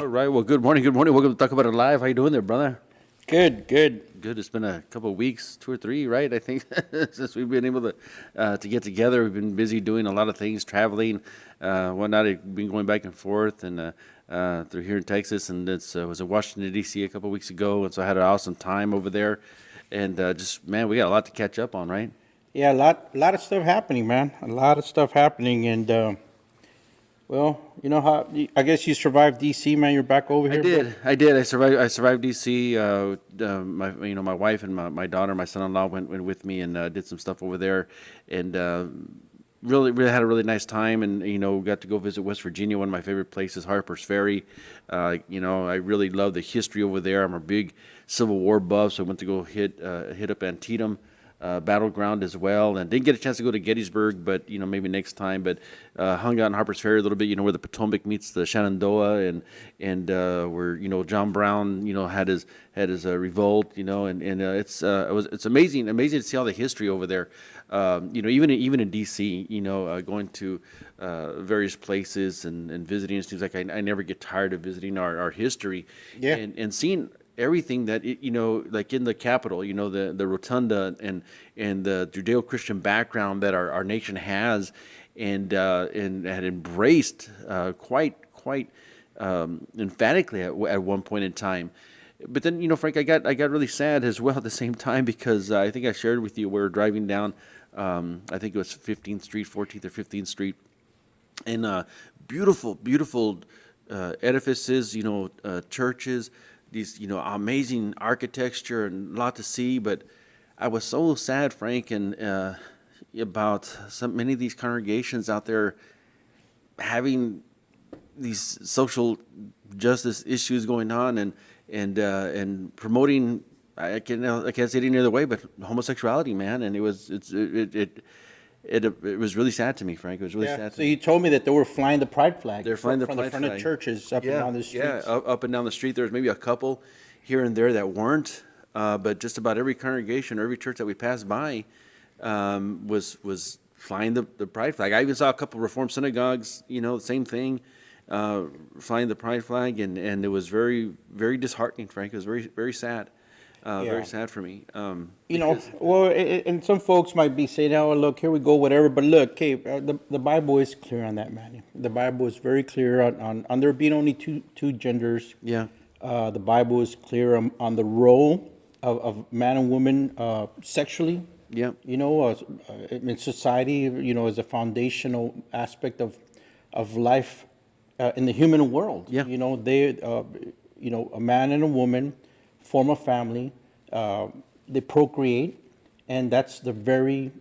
All right. Well, good morning. Good morning. Welcome to Talk About It Live. How you doing there, brother? Good, good. Good. It's been a couple of weeks, 2 or 3, right? I think since we've been able to get together. We've been busy doing a lot of things, traveling, whatnot. I've been going back and forth and through here in Texas, and it's was in Washington D.C. a couple of weeks ago, and so I had an awesome time over there. And just man, we got a lot to catch up on, right? Yeah, a lot of stuff happening, man. A lot of stuff happening, and well, you know how I guess you survived DC, man. You're back over I here, bro. did. I did. I survived DC. My wife and my daughter, my son-in-law went with me and did some stuff over there, and really had a really nice time. And got to go visit West Virginia, one of my favorite places, Harper's Ferry. I really love the history over there. I'm a big Civil War buff, so I went to go hit up Antietam. Battleground as well, and didn't get a chance to go to Gettysburg, but maybe next time. But hung out in Harper's Ferry a little bit, where the Potomac meets the Shenandoah, and where John Brown had his revolt, and it's amazing to see all the history over there. Even in D.C., going to various places and visiting. It seems like I never get tired of visiting our history, Yeah. and seeing everything that like in the Capitol, the rotunda and the Judeo-Christian background that our nation has, and had embraced quite emphatically at one point in time. But then, Frank, I got really sad as well at the same time, because I think I shared with you, we were driving down, I think it was 15th Street, 14th or 15th Street, and beautiful edifices, churches, these amazing architecture and a lot to see. But I was so sad, Frank, and about many of these congregations out there having these social justice issues going on, and promoting, I can't say it any other way, but homosexuality, man. And it was really sad to me, Frank. It was really Yeah. sad to So me. you told me that they were flying the pride flag They're flying the from the pride front of flag. churches up and down the streets. Up and down the street. There was maybe a couple here and there that weren't, but just about every congregation or every church that we passed by was flying the pride flag. I even saw a couple of Reformed synagogues, same thing, flying the pride flag, and it was very, very disheartening, Frank. It was very, very sad. Yeah. Very sad for me. Well, and some folks might be saying, "Oh, look, here we go, whatever." But look, okay, the Bible is clear on that, man. The Bible is very clear on there being only two genders. Yeah. The Bible is clear on the role of man and woman sexually. Yeah. In society, as a foundational aspect of life in the human world. Yeah. A man and a woman form a family, they procreate, and that's the very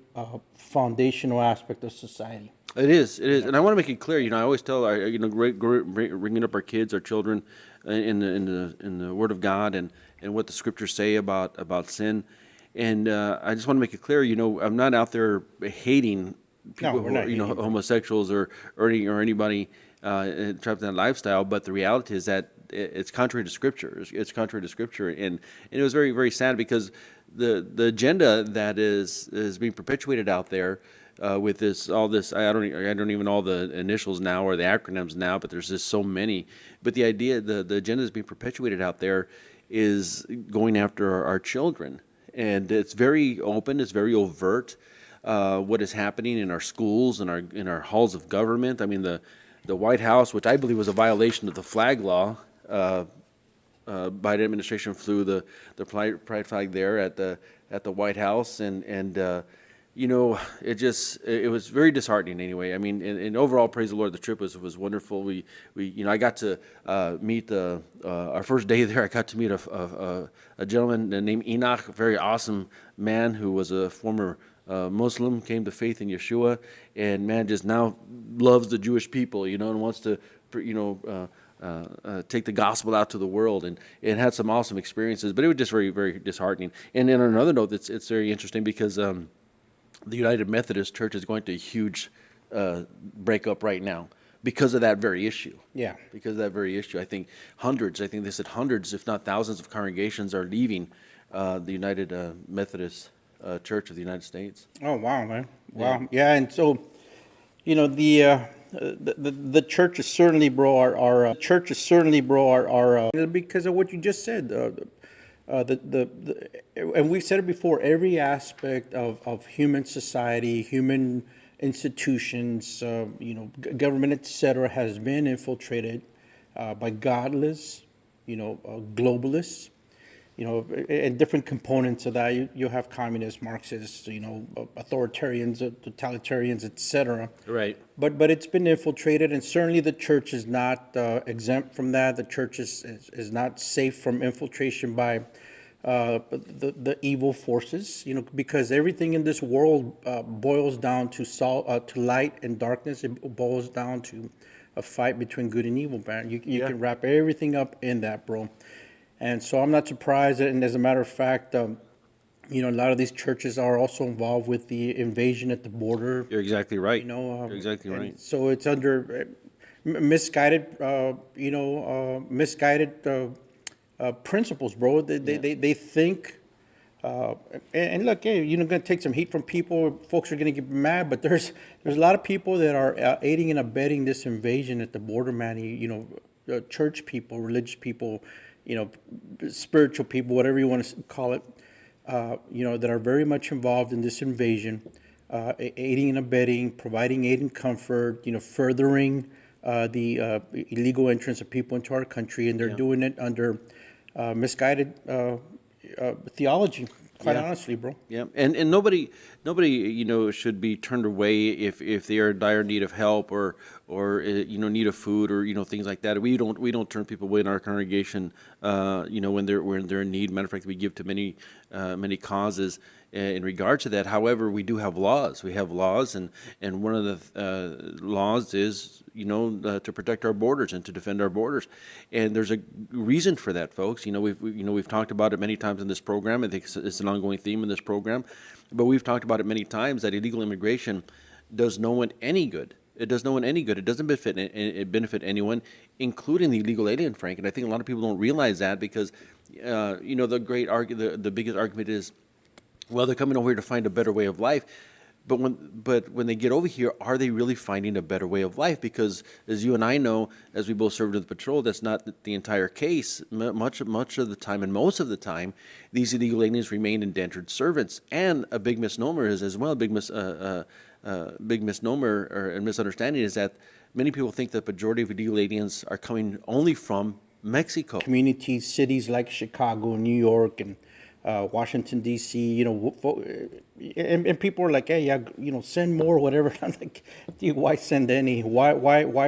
foundational aspect of society. It is, and I want to make it clear. I always tell our, bringing up our kids, our children, in the Word of God, and what the Scriptures say about sin, and I just want to make it clear. I'm not out there hating people we're who not are, hating. homosexuals or anybody trapped in that lifestyle. But the reality is that it's contrary to Scripture. It's contrary to Scripture, and it was very, very sad, because the agenda that is being perpetuated out there with all this. I don't even know all the initials now or the acronyms now, but there's just so many. But the idea, the agenda that's being perpetuated out there is going after our children, and it's very open. It's very overt. What is happening in our schools and in our halls of government? I mean, the White House, which I believe was a violation of the flag law. Biden administration flew the pride flag there at the White House, and it was very disheartening anyway. I mean, and overall, praise the Lord, the trip was wonderful. We I got to meet our first day there. I got to meet a gentleman named Enoch, a very awesome man who was a former Muslim, came to faith in Yeshua, and man just now loves the Jewish people, and wants to take the gospel out to the world, and had some awesome experiences. But it was just very, very disheartening. And then on another note, it's very interesting, because the United Methodist Church is going through a huge breakup right now because of that very issue. Yeah. Because of that very issue. I think they said hundreds, if not thousands, of congregations are leaving the United Methodist Church of the United States. Oh, wow, man. Wow. Yeah, and so, the The church is certainly, bro, our church is certainly, bro, our because of what you just said. And we've said it before, every aspect of human society, human institutions, government, etc., has been infiltrated by godless, globalists, and different components of that. You have communists, Marxists, authoritarians, totalitarians, etc. Right. But it's been infiltrated, and certainly the church is not exempt from that. The church is not safe from infiltration by the evil forces, because everything in this world boils down to light and darkness. It boils down to a fight between good and evil, man. You can wrap everything up in that, bro. And so I'm not surprised. And as a matter of fact, a lot of these churches are also involved with the invasion at the border. You're exactly right. You're exactly right. So it's under misguided, principles, bro. They think. And look, hey, you're going to take some heat from people. Folks are going to get mad, but there's a lot of people that are aiding and abetting this invasion at the border, man. Church people, religious people, spiritual people, whatever you want to call it, that are very much involved in this invasion, aiding and abetting, providing aid and comfort, furthering the illegal entrance of people into our country, and they're doing it under misguided theology. Quite honestly, bro. Yeah, and nobody should be turned away if they are in dire need of help or need of food or things like that. We don't turn people away in our congregation when they're in need. Matter of fact, we give to many causes in regard to that. However, we do have laws. We have laws, and one of the laws is to protect our borders and to defend our borders. And there's a reason for that, folks. We've talked about it many times in this program. I think it's an ongoing theme in this program, but we've talked about it many times that illegal immigration does no one any good. It does no one any good. It doesn't benefit anyone, including the illegal alien, Frank. And I think a lot of people don't realize that because, the biggest argument is, well, they're coming over here to find a better way of life. But when they get over here, are they really finding a better way of life? Because as you and I know, as we both served in the patrol, that's not the entire case. Much of the time, and most of the time, these illegal aliens remain indentured servants. And a big misnomer is as well, big misnomer or a misunderstanding is that many people think the majority of illegal aliens are coming only from Mexico. Communities, cities like Chicago, New York, and Washington, D.C., and people are like, hey, send more, whatever. I'm like, dude, why send any? Why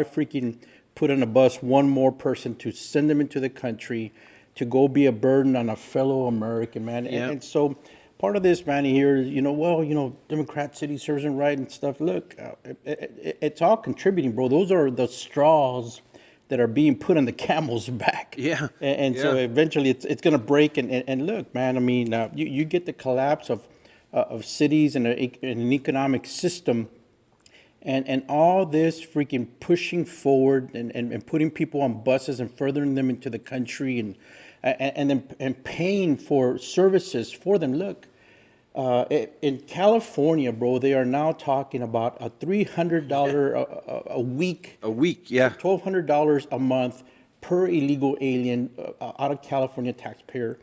freaking put on a bus one more person to send them into the country to go be a burden on a fellow American, man? Yeah. And so part of this, man, here is, Democrat city serves and right and stuff. Look, it's all contributing, bro. Those are the straws that are being put on the camel's back. Yeah. And so eventually it's going to break. And look, man, I mean, you get the collapse of cities and an economic system and all this freaking pushing forward and putting people on buses and furthering them into the country and paying for services for them. Look, in California, bro, they are now talking about a $300 a week. A week, yeah. $1,200 a month per illegal alien out of California taxpayer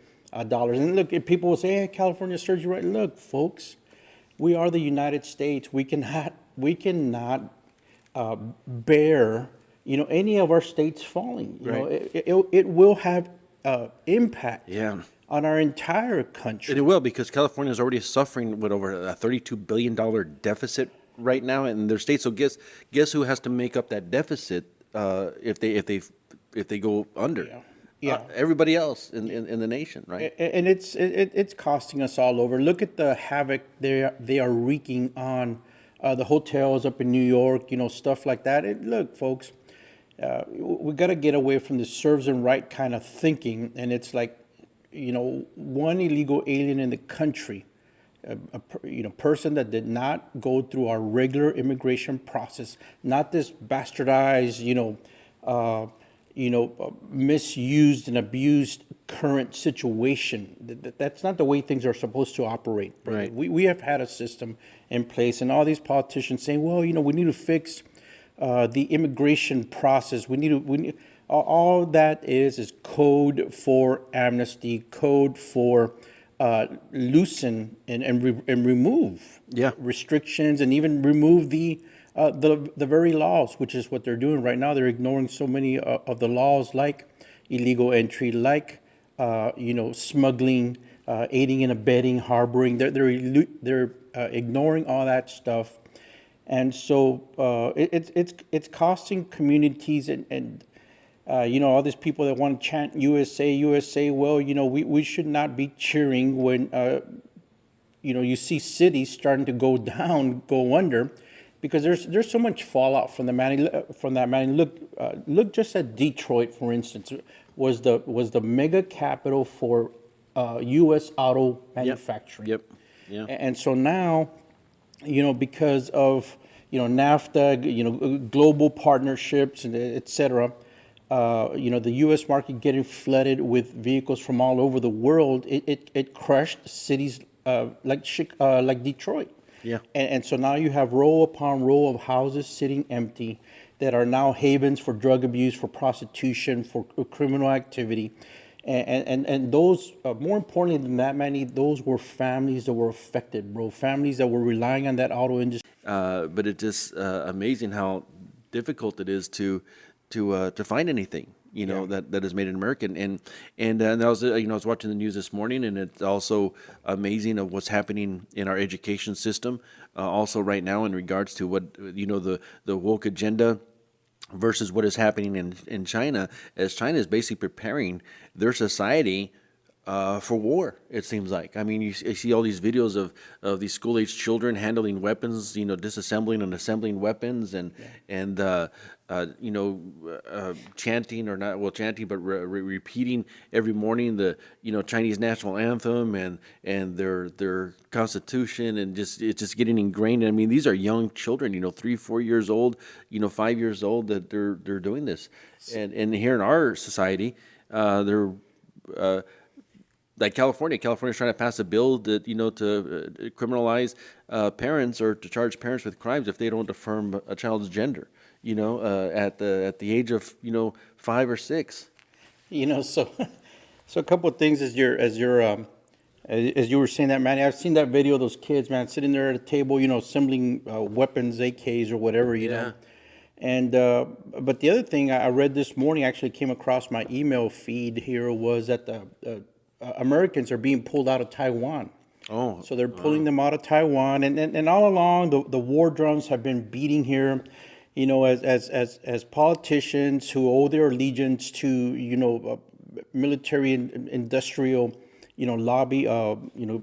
dollars. And look, if people will say, hey, California serves you right. Look, folks, we are the United States. We cannot bear, any of our states falling. It will have impact. Yeah. On our entire country. And it will, because California is already suffering with over a $32 billion deficit right now in their state. So guess who has to make up that deficit if they go under? Yeah. Everybody else in the nation, right? And it's costing us all over. Look at the havoc they are wreaking on the hotels up in New York, stuff like that. Look, folks, we got to get away from the serves and right kind of thinking. And it's like, one illegal alien in the country, a person that did not go through our regular immigration process, not this bastardized, misused and abused current situation. That's not the way things are supposed to operate. Right. We have had a system in place, and all these politicians saying, well, we need to fix the immigration process. All that is code for amnesty, code for loosen and remove Yeah. restrictions, and even remove the very laws, which is what they're doing right now. They're ignoring so many of the laws, like illegal entry, like smuggling, aiding and abetting, harboring. They're ignoring all that stuff, and so it's costing communities and all these people that want to chant USA, USA. Well, we should not be cheering when you see cities starting to go down, go under, because there's so much fallout from that Manny. Look just at Detroit, for instance, was the mega capital for U.S. auto Yep. manufacturing. Yep. Yeah. And so now, because of NAFTA, global partnerships and et cetera, the U.S. market getting flooded with vehicles from all over the world, it crushed cities like Detroit. Yeah. And so now you have row upon row of houses sitting empty that are now havens for drug abuse, for prostitution, for criminal activity. And those, more importantly than that, Manny, those were families that were affected, bro. Families that were relying on that auto industry. But it's just amazing how difficult it is to find anything that is made in America. And I was I was watching the news this morning, and it's also amazing of what's happening in our education system. Also right now in regards to what the woke agenda versus what is happening in China, as China is basically preparing their society for war. It seems like. I mean, you see all these videos of these school-aged children handling weapons, disassembling and assembling weapons, and chanting, or not well chanting, but repeating every morning the Chinese national anthem and their constitution, and it's just getting ingrained. I mean, these are young children, 3-4 years old, 5 years old, that they're doing this, and here in our society, they're like California's trying to pass a bill that to criminalize parents, or to charge parents with crimes if they don't affirm a child's gender. At the age of 5 or 6. So so a couple of things as you were saying that, Manny. I've seen that video of those kids, man, sitting there at a table, assembling weapons, AKs or whatever, know. And but the other thing I read this morning, actually came across my email feed here, was that the Americans are being pulled out of Taiwan. Oh, So they're pulling them out of Taiwan, and all along the war drums have been beating here, as politicians who owe their allegiance to military and industrial lobby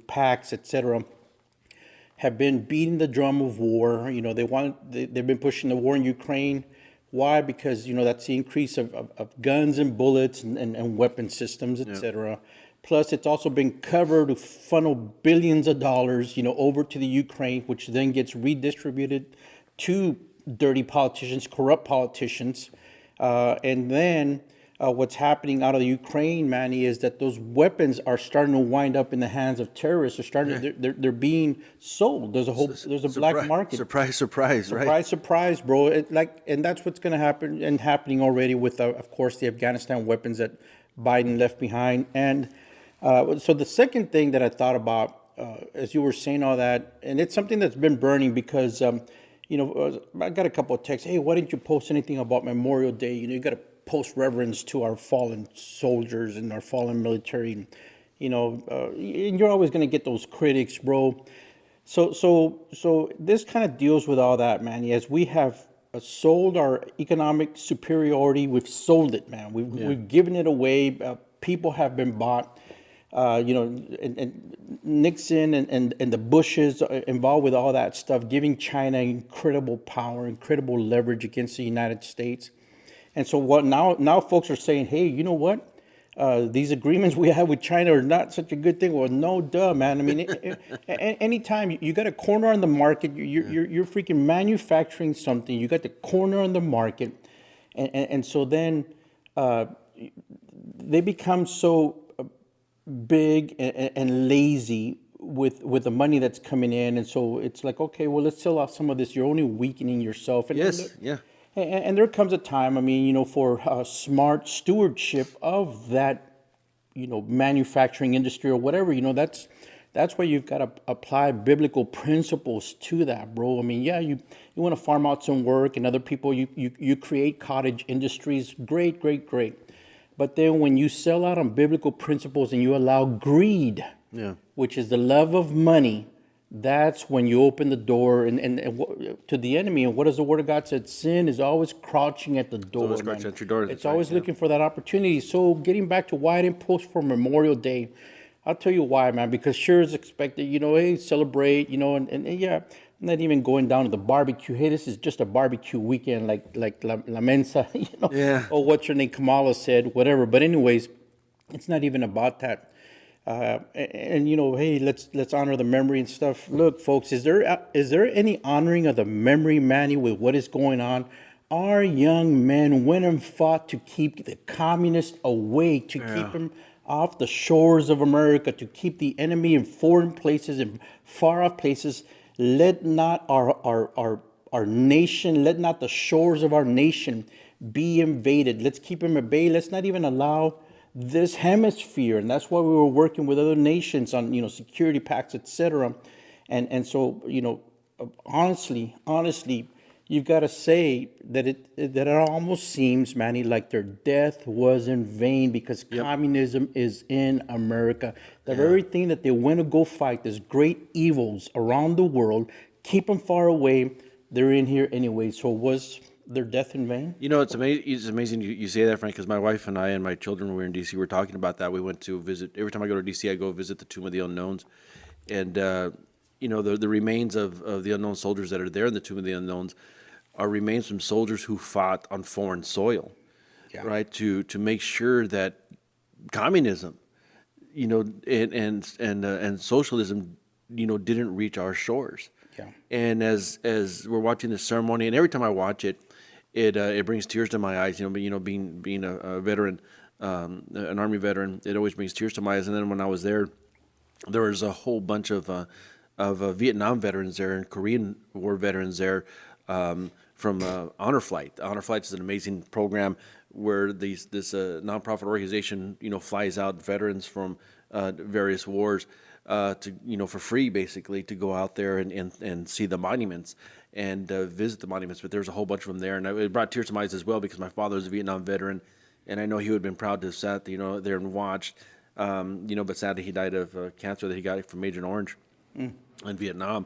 pacts, etc., have been beating the drum of war. They've been pushing the war in Ukraine. Why? Because that's the increase of guns and bullets and weapon systems, etc. Plus, it's also been covered to funnel billions of dollars, over to the Ukraine, which then gets redistributed to dirty politicians, corrupt politicians, and then what's happening out of the Ukraine, Manny, is that those weapons are starting to wind up in the hands of terrorists. They're being sold. There's a black market. Surprise, surprise, right? Surprise, surprise, bro. And that's what's going to happen, and happening already with, of course, the Afghanistan weapons that Biden left behind. And so the second thing that I thought about, as you were saying all that, and it's something that's been burning, because I got a couple of texts. Hey, why didn't you post anything about Memorial Day? You got to post reverence to our fallen soldiers and our fallen military. And you're always going to get those critics, bro. So this kind of deals with all that, man. As we have sold our economic superiority, we've sold it, man. We've given it away. People have been bought. And Nixon and the Bushes are involved with all that stuff, giving China incredible power, incredible leverage against the United States. And so what now folks are saying, hey, you know what? These agreements we have with China are not such a good thing. Well, no, duh, man. I mean, anytime you got a corner on the market, you're freaking manufacturing something. You got the corner on the market, and so then they become so big and lazy with the money that's coming in, and so it's like, okay, well, let's sell off some of this. You're only weakening yourself. And Yes, yeah. And there comes a time, I mean, for smart stewardship of that, manufacturing industry or whatever, that's where you've got to apply biblical principles to that, bro. I mean, yeah, you want to farm out some work and other people, you create cottage industries, great, great, great. But then when you sell out on biblical principles and you allow greed, Yeah. which is the love of money, that's when you open the door to the enemy. And what does the Word of God said? Sin is always crouching at the It's always door, man. scratching at your door. It's That's right. always Yeah. looking for that opportunity. So getting back to why I didn't post for Memorial Day, I'll tell you why, man. Because sure is expected, hey, celebrate, and yeah, I'm not even going down to the barbecue. Hey, this is just a barbecue weekend, like La Mensa, Yeah. or what's your name, Kamala said, whatever. But anyways, it's not even about that. And hey, let's honor the memory and stuff. Look, folks, is there any honoring of the memory, Manny, with what is going on? Our young men went and fought to keep the communists away, to keep Yeah. them off the shores of America, to keep the enemy in foreign places and far off places. Let not our nation, let not the shores of our nation be invaded. Let's keep them at bay. Let's not even allow this hemisphere, and that's why we were working with other nations on security pacts, etc. And so honestly, you've got to say that it almost seems, Manny, like their death was in vain because Yep. communism is in America. The Yeah. very thing that they went to go fight, these great evils around the world, keep them far away. They're in here anyway. So was their death in vain? It's amazing. It's amazing you say that, Frank, because my wife and I and my children were in D.C. We were talking about that. We went to visit. Every time I go to D.C., I go visit the Tomb of the Unknowns, and the remains of the unknown soldiers that are there in the Tomb of the Unknowns are remains from soldiers who fought on foreign soil, Yeah. right? To make sure that communism, and socialism, didn't reach our shores. Yeah. And as we're watching this ceremony, and every time I watch it, it brings tears to my eyes. Being a veteran, an Army veteran, it always brings tears to my eyes. And then when I was there was a whole bunch of Vietnam veterans there and Korean War veterans there, from Honor Flight. Honor Flight is an amazing program where this nonprofit organization flies out veterans from various wars for free, basically, to go out there and see the monuments and visit the monuments. But there's a whole bunch of them there, and it brought tears to my eyes as well because my father was a Vietnam veteran, and I know he would have been proud to have sat there and watched. But sadly he died of cancer that he got from Agent Orange in Vietnam.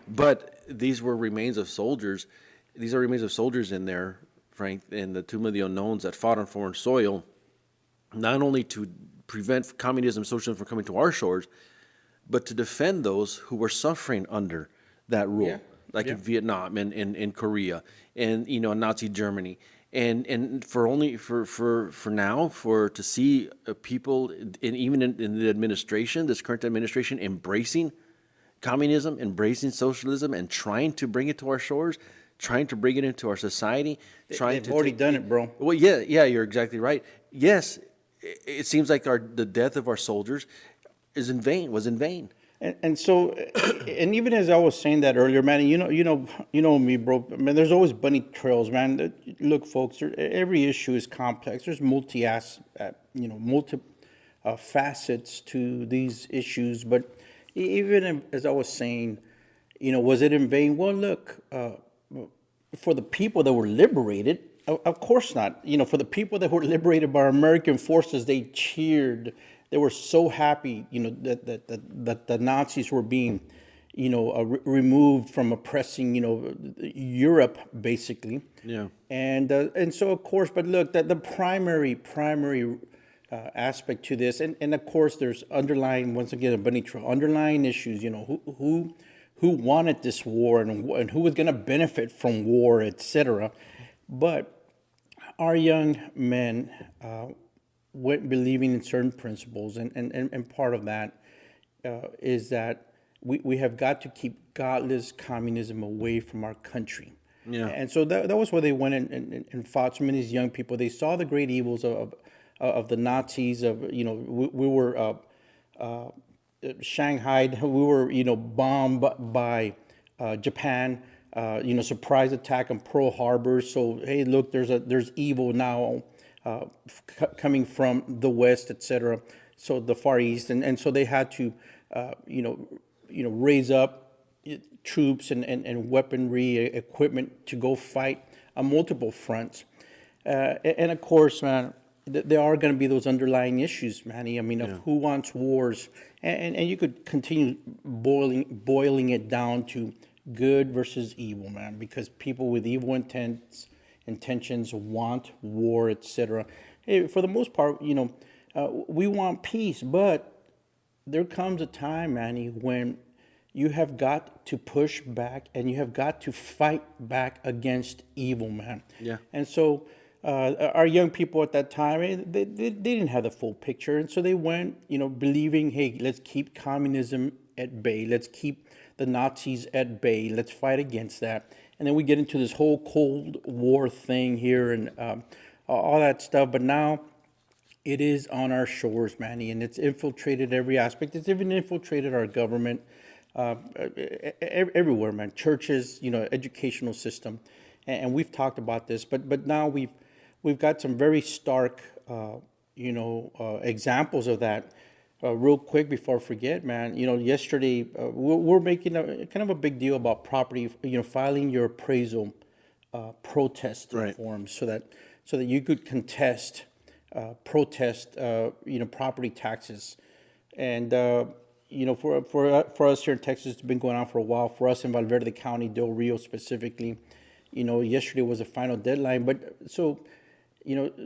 But these were remains of soldiers. These are remains of soldiers in there, Frank, in the Tomb of the Unknowns that fought on foreign soil, not only to prevent communism and socialism from coming to our shores, but to defend those who were suffering under that rule, Yeah. like Yeah. in Vietnam and in Korea and Nazi Germany. And for now to see people even in the administration, this current administration, embracing communism, embracing socialism, and trying to bring it to our shores, trying to bring it into our society, trying They've to already done it, bro. Well, yeah, you're exactly right. Yes, it seems like the death of our soldiers was in vain. And so, and even as I was saying that earlier, man, you know me, bro. Man, there's always bunny trails, man. Look, folks, every issue is complex. There's multi facets to these issues. But even as I was saying, was it in vain? Well, look, for the people that were liberated, of course not. For the people that were liberated by American forces, they cheered. They were so happy, that the Nazis were being, removed from oppressing, Europe, basically. Yeah. And so, of course, but look, the primary aspect to this, and of course, there's underlying, once again, a bunny trail, underlying issues. Who wanted this war and who was going to benefit from war, etc. But our young men went believing in certain principles, and part of that is that we have got to keep godless communism away from our country. Yeah. And so that was where they went and fought. So many of these young people, they saw the great evils of the Nazis. We were shanghaied. We were bombed by Japan. surprise attack on Pearl Harbor. So hey, look, there's evil now coming from the West, etc. So the Far East, and so they had to, raise up troops and weaponry equipment to go fight on multiple fronts. And of course, man, there are going to be those underlying issues, Manny. I mean, of who wants wars, and you could continue boiling it down to good versus evil, man, because people with evil intentions want war, etc. Hey, for the most part, we want peace, but there comes a time, Manny, when you have got to push back and you have got to fight back against evil, man. Yeah. And so our young people at that time, they didn't have the full picture. And so they went, believing, hey, let's keep communism at bay. Let's keep the Nazis at bay. Let's fight against that. And then we get into this whole Cold War thing here and all that stuff. But now it is on our shores, Manny, and it's infiltrated every aspect. It's even infiltrated our government everywhere, man. Churches, educational system, and we've talked about this, but now we've got some very stark, examples of that. Real quick before I forget, man. Yesterday we're making a kind of a big deal about property. Filing your appraisal protest forms so that you could protest, property taxes, and for us here in Texas, it's been going on for a while. For us in Valverde County, Del Rio specifically, yesterday was the final deadline. But so,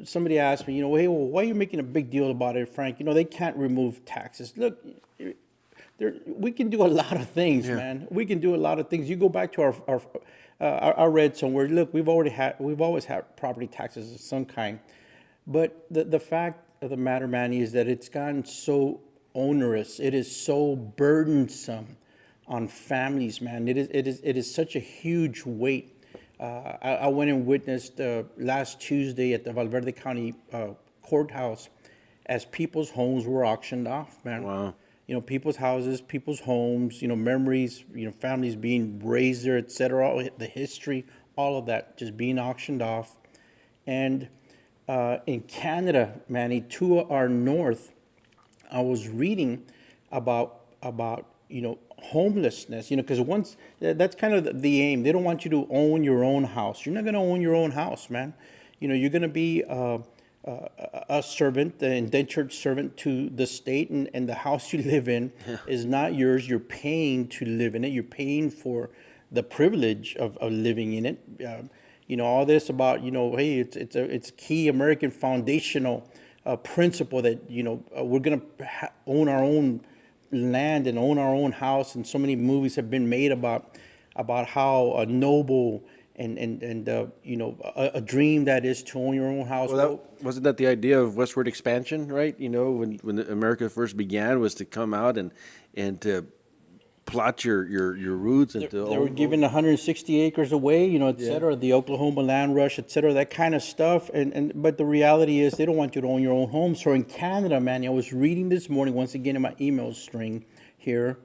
somebody asked me, hey, well, why are you making a big deal about it, Frank? They can't remove taxes. Look, we can do a lot of things, man. We can do a lot of things. You go back to I read somewhere. Look, we've always had property taxes of some kind. But the fact of the matter, Manny, is that it's gotten so onerous. It is so burdensome on families, man. It is such a huge weight. I went and witnessed last Tuesday at the Valverde County courthouse as people's homes were auctioned off, man. Wow. People's houses, people's homes, memories, families being raised there, et cetera, the history, all of that just being auctioned off. And in Canada, Manny, to our north, I was reading about homelessness, because once that's kind of the aim. They don't want you to own your own house. You're not going to own your own house, man. You're going to be a servant, an indentured servant to the state, and the house you live in is not yours. You're paying to live in it. You're paying for the privilege of living in it. All this about, hey, it's a key American foundational principle that, we're going to own our own land and own our own house. And so many movies have been made about how noble and a dream that is to own your own house. Well, wasn't that the idea of westward expansion, right? When America first began, was to come out and to plot your roots and they were giving 160 acres away, et cetera, the Oklahoma land rush, et cetera, that kind of stuff. But the reality is they don't want you to own your own home. So in Canada, man, I was reading this morning, once again in my email string here,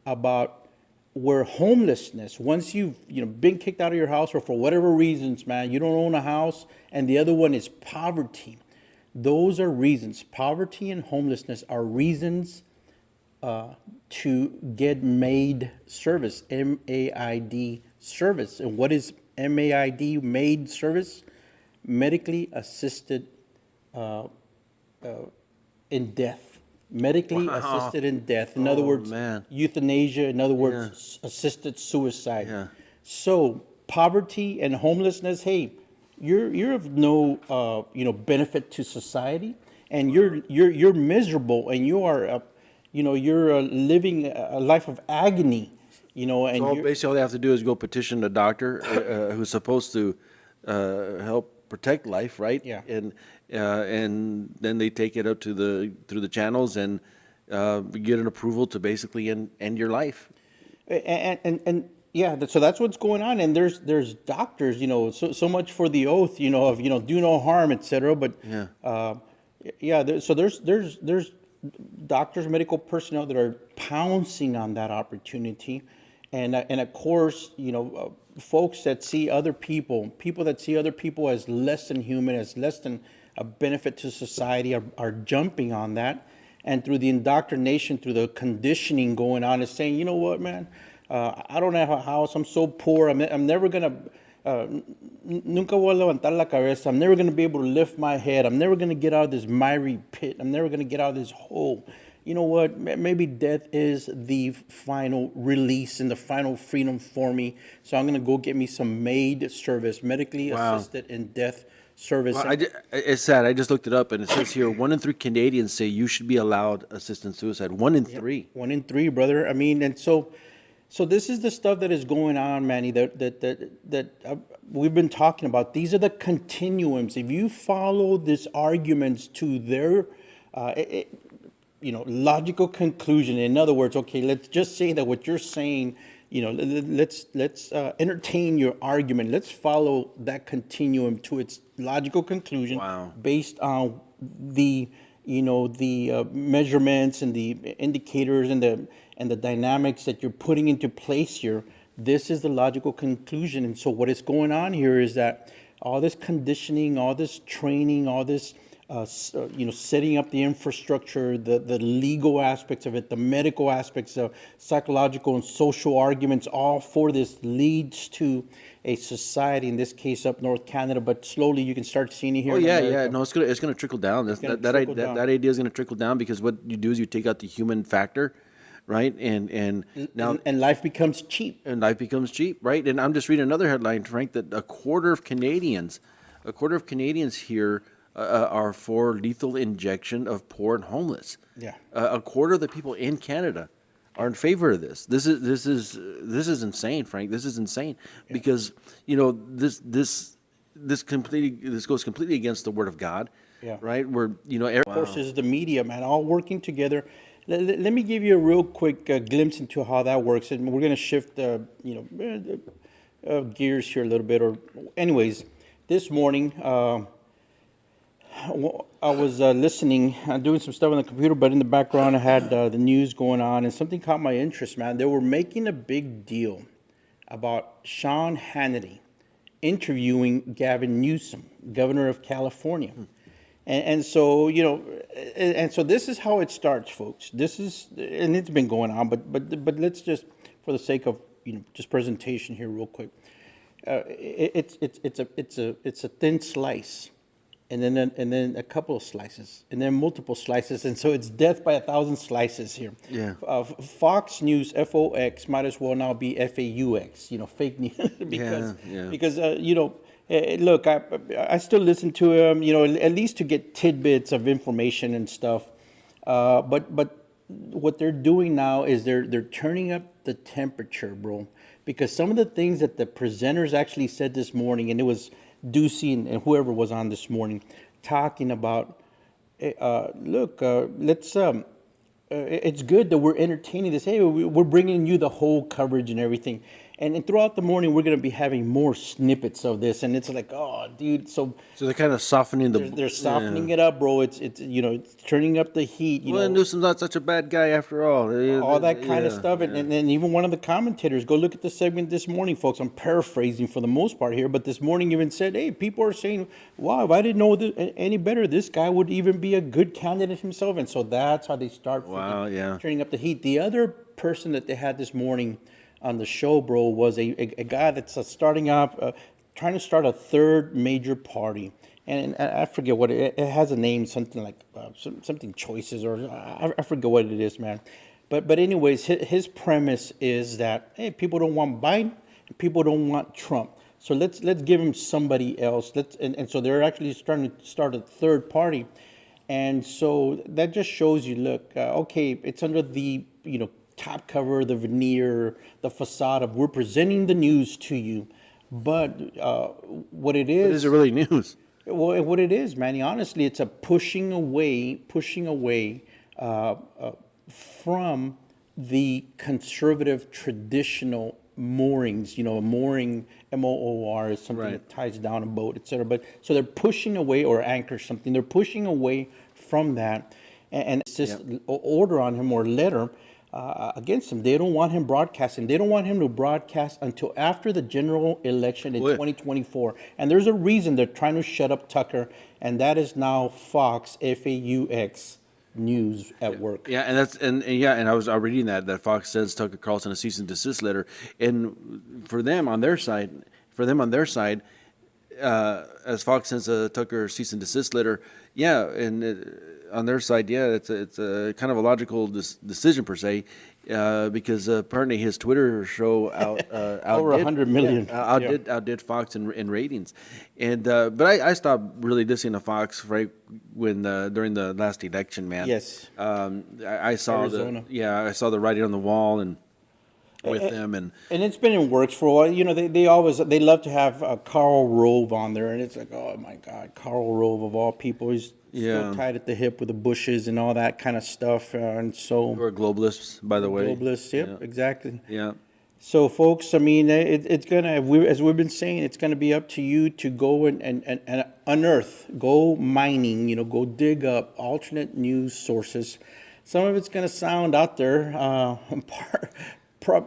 about where homelessness, once you've been kicked out of your house or for whatever reasons, man, you don't own a house, and the other one is poverty. Those are reasons. Poverty and homelessness are reasons to get MAID service, MAID service. And what is MAID, MAID service? Medically assisted in death. Medically assisted in death. In other words, euthanasia. In other words, assisted suicide. Yeah. So poverty and homelessness. Hey, you're of no benefit to society, and you're miserable, and you are you're living a life of agony. And so basically all they have to do is go petition a doctor who's supposed to help protect life, right? Yeah. And then they take it up through the channels and get an approval to basically end your life. And yeah, so that's what's going on. And there's doctors, so much for the oath, of do no harm, et cetera. But so there's doctors, medical personnel that are pouncing on that opportunity. And of course, folks that see other people that see other people as less than human, as less than a benefit to society, are jumping on that. And through the indoctrination, through the conditioning going on, is saying, you know what, man, I don't have a house. I'm so poor. I'm never gonna. Nunca voy a levantar la cabeza. I'm never going to be able to lift my head. I'm never going to get out of this miry pit. I'm never going to get out of this hole. You know what? Maybe death is the final release and the final freedom for me. So I'm going to go get me some maid service, medically Wow. assisted in death service. Well, it's sad. I just looked it up, and it says here 1 in 3 Canadians say you should be allowed assisted suicide. 1 in 3. 1 in 3, brother. I mean, and so this is the stuff that is going on, Manny, that we've been talking about. These are the continuums. If you follow these arguments to their, logical conclusion. In other words, okay, let's just say that what you're saying, let's entertain your argument. Let's follow that continuum to its logical conclusion. Wow. Based on the measurements and the indicators and the dynamics that you're putting into place here. This is the logical conclusion. And so what is going on here is that all this conditioning, all this training, all this setting up the infrastructure, the legal aspects of it, the medical aspects of psychological and social arguments, all for this leads to a society, in this case up North Canada, but slowly you can start seeing it here. Oh in yeah, America. yeah. No, it's gonna trickle down. gonna That trickle down. idea is gonna trickle down because what you do is you take out the human factor, right? And now And life becomes cheap. and life becomes cheap, right? And I'm just reading another headline, Frank, that a quarter of Canadians here are for lethal injection of poor and homeless. Yeah. A quarter of the people in Canada are in favor of this. This is insane, Frank. This is insane because this goes completely against the word of God. Yeah. Right. Where Forces, the media, man, all working together. Let me give you a real quick glimpse into how that works, and we're going to shift, gears here a little bit. Or, anyways, this morning I was listening, doing some stuff on the computer, but in the background I had the news going on, and something caught my interest, man. They were making a big deal about Sean Hannity interviewing Gavin Newsom, governor of California. And so, and so this is how it starts, folks. This is, and it's been going on, but let's just, for the sake of just presentation here, real quick. It's a thin slice, and then a couple of slices, and then multiple slices, and so it's death by 1,000 slices here. Yeah. Fox News, FOX, might as well now be FAUX, fake news, because look, I still listen to him, at least to get tidbits of information and stuff. But what they're doing now is they're turning up the temperature, bro. Because some of the things that the presenters actually said this morning, and it was Ducey and whoever was on this morning, talking about, let's. It's good that we're entertaining this. Hey, we're bringing you the whole coverage and everything. And throughout the morning, we're going to be having more snippets of this. And it's like, oh, dude. So they're kind of softening they're softening it up, bro. It's it's turning up the heat. Newsom's not such a bad guy after all. All that kind of stuff. And then even one of the commentators, go look at the segment this morning, folks. I'm paraphrasing for the most part here. But this morning even said, hey, people are saying, wow, if I didn't know any better, this guy would even be a good candidate himself. And so that's how they start turning up the heat. The other person that they had this morning on the show, bro, was a guy that's starting up, trying to start a third major party. And I forget what it has a name, something like something choices, or I forget what it is, man. But anyways, his premise is that, hey, people don't want Biden, and people don't want Trump. So let's give him somebody else. And so they're actually starting to start a third party. And so that just shows you, look, okay, it's under the top cover, the veneer, the facade of we're presenting the news to you, but what it is. But is it really news? Well, what it is, Manny, honestly, it's a pushing away from the conservative traditional moorings. Mooring, MOOR, is something that ties down a boat, etc. But so they're pushing away, or anchor something. They're pushing away from that, and it's just order on him, or letter. against him. They don't want him broadcasting. They don't want him to broadcast until after the general election in Well, 2024. And there's a reason they're trying to shut up Tucker, and that is now Fox, FAUX News at work. Yeah, and and I was reading that Fox sends Tucker Carlson a cease and desist letter, and for them on their side, as Fox sends a Tucker cease and desist letter, yeah, and on their side, yeah, it's a kind of a logical decision per se, because apparently his Twitter show outdid Over 100 million. outdid Fox in ratings, and but I stopped really listening to Fox right when during the last election, man. Yes. I saw Arizona. I saw the writing on the wall and with them and. And it's been in works for a while. You know, they love to have Karl Rove on there, and it's like, oh my God, Karl Rove of all people, he's Yeah. still tied at the hip with the Bushes and all that kind of stuff, and so Or globalists, by the way. globalists, yep, Yeah. exactly. Yeah. So, folks, I mean, it's gonna, as we've been saying, it's gonna be up to you to go and unearth, go mining, you know, go dig up alternate news sources. Some of it's gonna sound out there,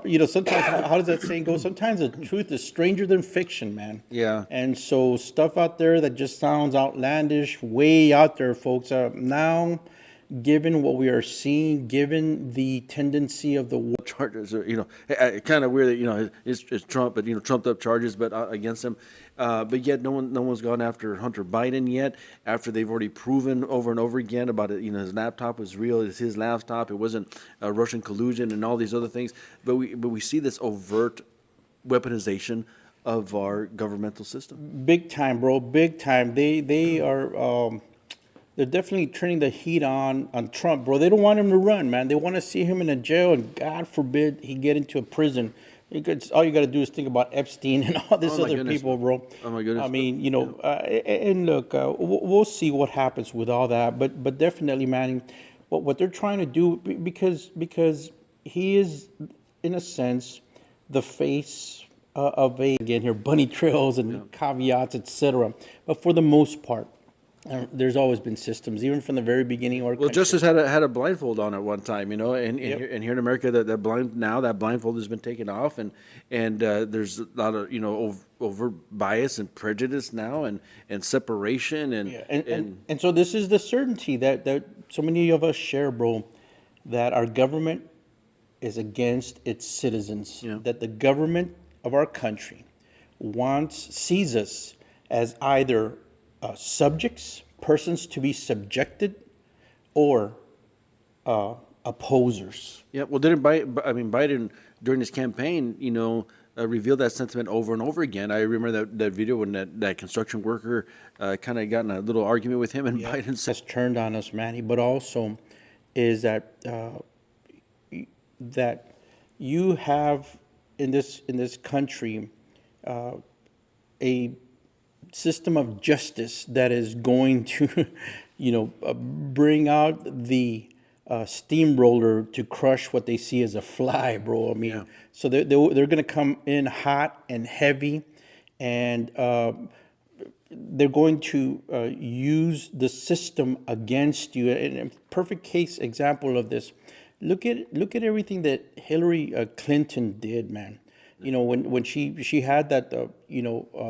you know, sometimes, how does that saying go? Sometimes the truth is stranger than fiction, man. Yeah. And so stuff out there that just sounds outlandish, way out there, folks. Now, given what we are seeing, given the tendency of the war, Charges are, kind of weird that, it's Trump, but, trumped up charges, but against him. But yet no one's gone after Hunter Biden yet, after they've already proven over and over again about it. His laptop was real. It's his laptop. It wasn't Russian collusion and all these other things. But we see this overt weaponization of our governmental system. big time, bro, big time. They are they're definitely turning the heat on Trump, bro. They don't want him to run, man. They want to see him in a jail, and God forbid he get into a prison. All you got to do is think about Epstein and all this Oh, my other goodness, people, man. bro. Oh, my goodness. I mean, and look, we'll see what happens with all that, but definitely, Manny, what they're trying to do, because he is, in a sense, the face of again here, bunny trails and caveats, etc. But for the most part, there's always been systems, even from the very beginning. Well, Justice had a blindfold on at one time, and here in America, that blindfold has been taken off, and there's a lot of over bias and prejudice now, and separation, and so this is the certainty that so many of us share, bro, that our government is against its citizens. Yeah. That the government of our country sees us as either subjects, persons to be subjected, or opposers. Yeah. Well, didn't Biden during his campaign, revealed that sentiment over and over again. I remember that video when that construction worker kind of got in a little argument with him, and Biden said, Has turned on us, Manny, but also is that that you have in this country a system of justice that is going to, bring out the steamroller to crush what they see as a fly, bro. I mean, so they're going to come in hot and heavy, and they're going to use the system against you. And a perfect case example of this, look at everything that Hillary Clinton did, man. When she had that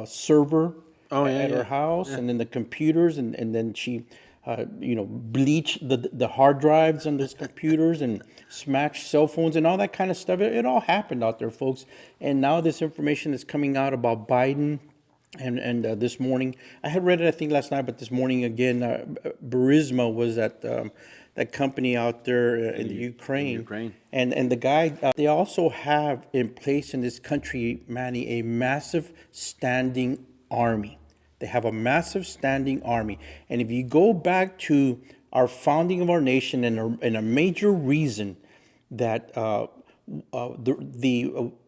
server at her house, and then the computers, and then she bleached the hard drives on those computers and smashed cell phones and all that kind of stuff. It all happened out there, folks. And now this information is coming out about Biden. And this morning, I had read it, I think, last night, but this morning again, Burisma was at that company out there in the Ukraine. And the guy, they also have in place in this country, Manny, a massive standing army. They have a massive standing army. And if you go back to our founding of our nation, and a major reason that the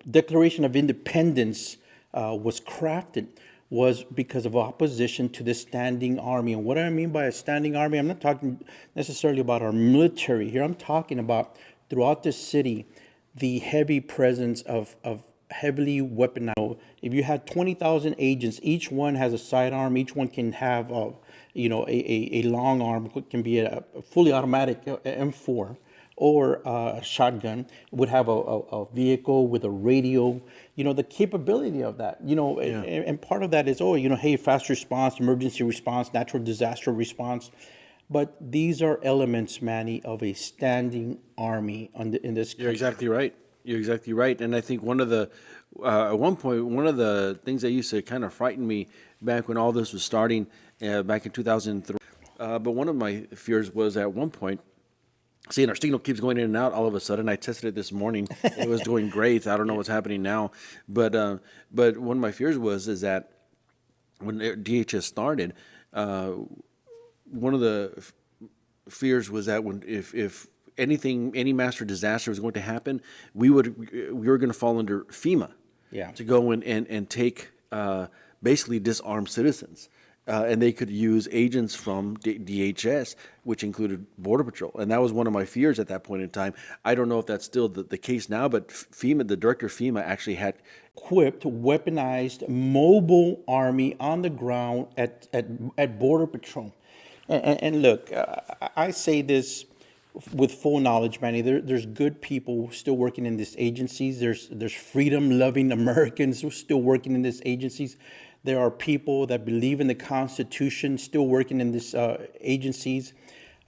Declaration of Independence was crafted was because of opposition to the standing army. And what I mean by a standing army, I'm not talking necessarily about our military here. I'm talking about throughout the city, the heavy presence of heavily weaponized. If you had 20,000 agents, each one has a sidearm, each one can have a long arm, can be a fully automatic M4, or a shotgun, would have a vehicle with a radio, the capability of that, Yeah. and part of that is, hey, fast response, emergency response, natural disaster response. But these are elements, Manny, of a standing army in this You're country. exactly right. You're exactly right. And I think one of the, at one point, one of the things that used to kind of frighten me back when all this was starting, back in 2003, but one of my fears was at one point, seeing our signal keeps going in and out all of a sudden. I tested it this morning. It was doing great. I don't know what's happening now. But one of my fears is that when DHS started, one of the fears was that when if anything, any master disaster was going to happen, we were going to fall under FEMA, Yeah. to go in and take, basically disarm citizens. And they could use agents from DHS, which included Border Patrol. And that was one of my fears at that point in time. I don't know if that's still the case now, but FEMA, the director of FEMA, actually had. Equipped, weaponized, mobile army on the ground at Border Patrol. And look, I say this with full knowledge, Manny. There's good people still working in these agencies. There's freedom-loving Americans who are still working in these agencies. There are people that believe in the Constitution still working in these agencies.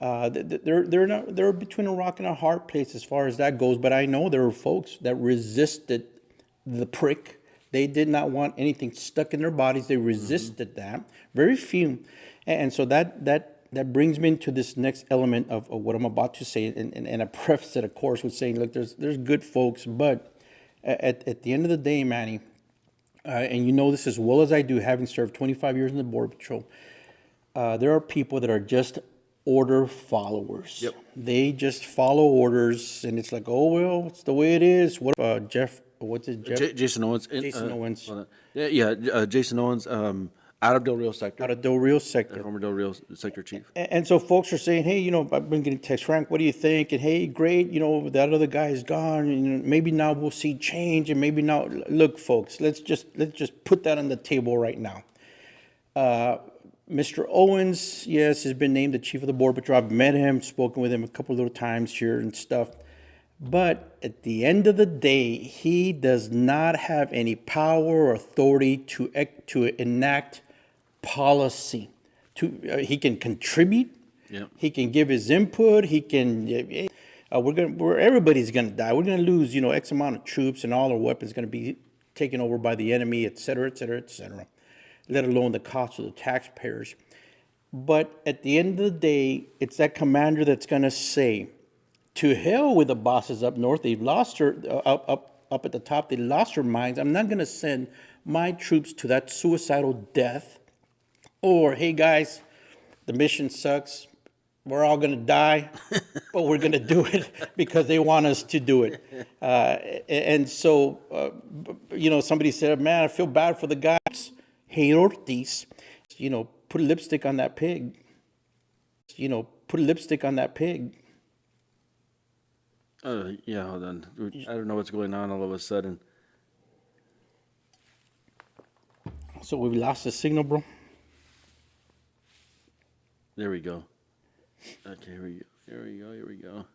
They're between a rock and a hard place as far as that goes. But I know there are folks that resisted the prick. They did not want anything stuck in their bodies. They resisted that. Very few. And so that brings me into this next element of what I'm about to say. And I preface it, of course, with saying, look, there's good folks, but at the end of the day, Manny, and you know this as well as I do, having served 25 years in the Border Patrol, there are people that are just order followers. Yep. They just follow orders, and it's like, oh, well, it's the way it is. What Jason Owens. Jason Owens. Hold on. Jason Owens, out of Del Rio sector. Out of Del Rio sector. Former Del Rio sector chief. And so folks are saying, hey, I've been getting texts, Frank, what do you think? And hey, great, that other guy is gone. And maybe now we'll see change. And maybe now, look, folks, let's just put that on the table right now. Mr. Owens, yes, has been named the chief of the Border Patrol. I've met him, spoken with him a couple of little times here and stuff. But at the end of the day, he does not have any power or authority to enact policy. He can contribute. Yeah. He can give his input. He can. Everybody's gonna die. We're gonna lose, X amount of troops, and all our weapons gonna be taken over by the enemy, et cetera, et cetera, et cetera. Let alone the cost of the taxpayers. But at the end of the day, it's that commander that's gonna say, to hell with the bosses up north. They've lost her up at the top. They lost their minds. I'm not gonna send my troops to that suicidal death. Or, hey guys, the mission sucks. We're all gonna die, but we're gonna do it because they want us to do it. And so, somebody said, man, I feel bad for the guys. Hey, Ortiz, put lipstick on that pig. Put lipstick on that pig. Yeah, hold on. I don't know what's going on all of a sudden. So we've lost the signal, bro. There we go. Okay, here we go.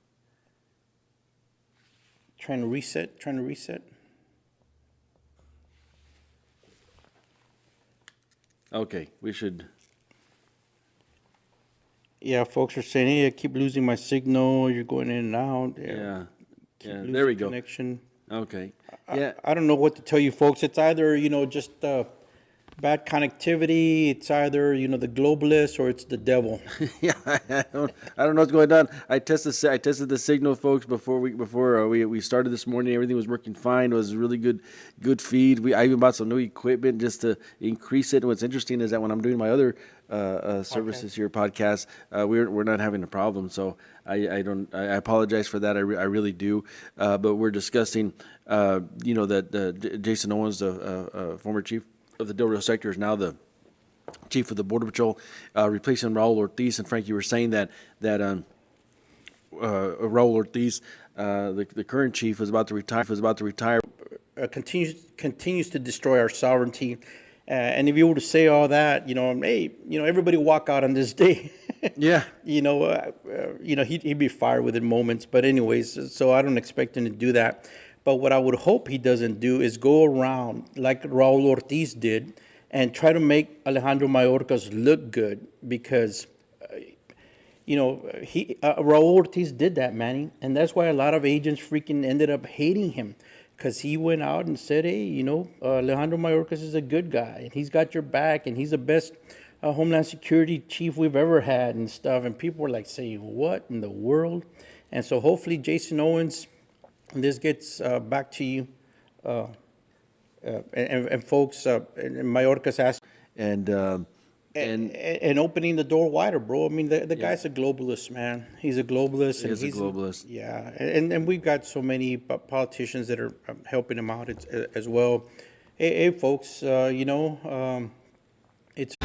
Trying to reset. Okay, we should. Yeah, folks are saying, hey, I keep losing my signal. You're going in and out. Yeah. Losing There we go. Connection. Okay. Yeah. I don't know what to tell you, folks. It's either, just bad connectivity. It's either, the globalists, or it's the devil. Yeah, I don't know what's going on. I tested the signal, folks, before we started this morning. Everything was working fine. It was a really good feed. I even bought some new equipment just to increase it. And what's interesting is that when I'm doing my other services here, podcasts, we're not having a problem. So I apologize for that. I really do. But we're discussing, that Jason Owens, the former chief of the Del Rio sector, is now the chief of the Border Patrol, replacing Raul Ortiz. And Frank, you were saying that Raul Ortiz, the current chief, is about to retire. Continues to destroy our sovereignty. And if you were to say all that, hey, everybody walk out on this day. Yeah. He'd be fired within moments. But anyways, so I don't expect him to do that. But what I would hope he doesn't do is go around like Raul Ortiz did and try to make Alejandro Mayorkas look good because Raul Ortiz did that, Manny, and that's why a lot of agents freaking ended up hating him, because he went out and said, "Hey, Alejandro Mayorkas is a good guy, and he's got your back, and he's the best Homeland Security chief we've ever had," and stuff. And people were like saying, "What in the world?" And so hopefully, Jason Owens, this gets back to you, and folks, and Mayorkas asked And and opening the door wider, bro. I mean, the yeah, guy's a globalist, man. He's a globalist, he and is a globalist. yeah, and we've got so many politicians that are helping him out as well. Hey, folks, it's